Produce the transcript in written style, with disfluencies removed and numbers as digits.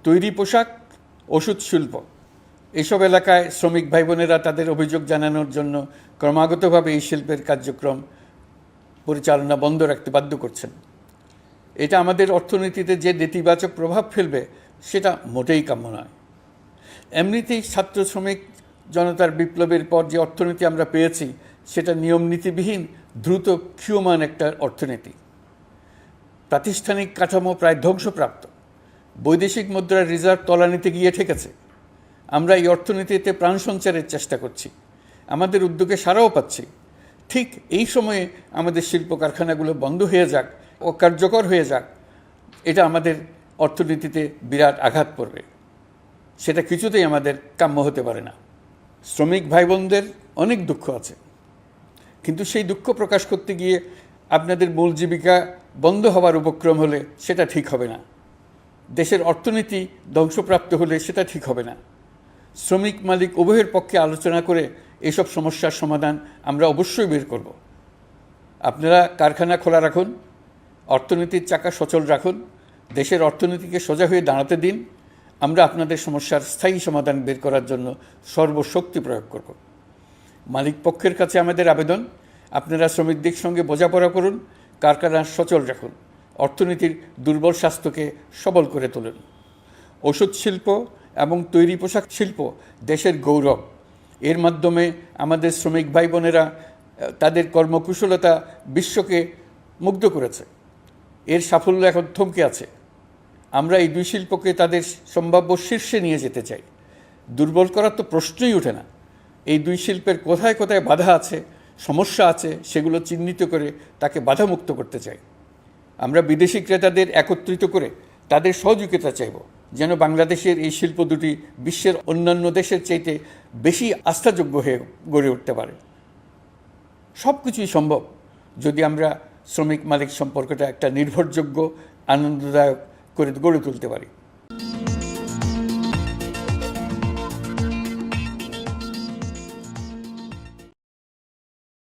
তৈরি পোশাক, ওষুধ শিল্প, এসব এলাকায় শ্রমিক ভাই বোনেরা তাদের অভিযোগ জানানোর জন্য ক্রমাগতভাবে এই শিল্পের কার্যক্রম পরিচালনা বন্ধ রাখতে বাধ্য করছেন। এটা আমাদের অর্থনীতিতে যে নেতিবাচক প্রভাব ফেলবে সেটা মোটেই কাম্য নয়। এমনিতেই ছাত্র শ্রমিক জনতার বিপ্লবের পর যে অর্থনীতি আমরা পেয়েছি সেটা নিয়মনীতিবিহীন দ্রুত ক্ষীয়মান একটা অর্থনীতি। প্রাতিষ্ঠানিক কাঠামো প্রায় ধ্বংসপ্রাপ্ত, বৈদেশিক মুদ্রার রিজার্ভ তলানিতে গিয়ে ঠেকেছে। আমরা এই অর্থনীতিতে প্রাণ সঞ্চারের চেষ্টা করছি, আমাদের উদ্যোগে সাড়াও পাচ্ছি। ঠিক এই সময়ে আমাদের শিল্প কারখানাগুলো বন্ধ হয়ে যাক, অকার্যকর হয়ে যাক, এটা আমাদের অর্থনীতিতে বিরাট আঘাত পড়বে। সেটা কিছুতেই আমাদের কাম্য হতে পারে না। শ্রমিক ভাই বোনদের অনেক দুঃখ আছে, কিন্তু সেই দুঃখ প্রকাশ করতে গিয়ে আপনাদের মূল জীবিকা বন্ধ হওয়ার উপক্রম হলে সেটা ঠিক হবে না। দেশের অর্থনীতি ধ্বংসপ্রাপ্ত হলে সেটা ঠিক হবে না। শ্রমিক মালিক উভয়ের পক্ষে আলোচনা করে এসব সমস্যার সমাধান আমরা অবশ্যই বের করব। আপনারা কারখানা খোলা রাখুন, অর্থনীতির চাকা সচল রাখুন, দেশের অর্থনীতিকে সোজা হয়ে দাঁড়াতে দিন। আমরা আপনাদের সমস্যার স্থায়ী সমাধান বের করার জন্য সর্বশক্তি প্রয়োগ করব। মালিক পক্ষের কাছে আমাদের আবেদন, আপনারা শ্রমিকদের সঙ্গে বোঝাপড়া করুন, কারখানা সচল রাখুন, অর্থনীতির দুর্বল স্বাস্থ্যকে সবল করে তুলুন। ওষুধ শিল্প এবং তৈরি পোশাক শিল্প দেশের গৌরব। এর মাধ্যমে আমাদের শ্রমিক ভাই বোনেরা তাদের কর্মকুশলতা বিশ্বকে মুগ্ধ করেছে। এর সাফল্য এখন থমকে আছে। আমরা এই দুই শিল্পকে তাদের সম্ভাব্য শীর্ষে নিয়ে যেতে চাই। দুর্বল করার তো প্রশ্নই ওঠে না। এই দুই শিল্পের কোথায় কোথায় বাধা আছে, সমস্যা আছে, সেগুলো চিহ্নিত করে তাকে বাধামুক্ত করতে চাই। আমরা বিদেশি ক্রেতাদের একত্রিত করে তাদের সহযোগিতা চাইব, যেন বাংলাদেশের এই শিল্প দুটি বিশ্বের অন্যান্য দেশের চাইতে বেশি আস্থাযোগ্য হয়ে গড়ে উঠতে পারে। সব কিছুই সম্ভব যদি আমরা শ্রমিক মালিক সম্পর্কটা একটা নির্ভরযোগ্য, আনন্দদায়ক করে গড়ে তুলতে পারি।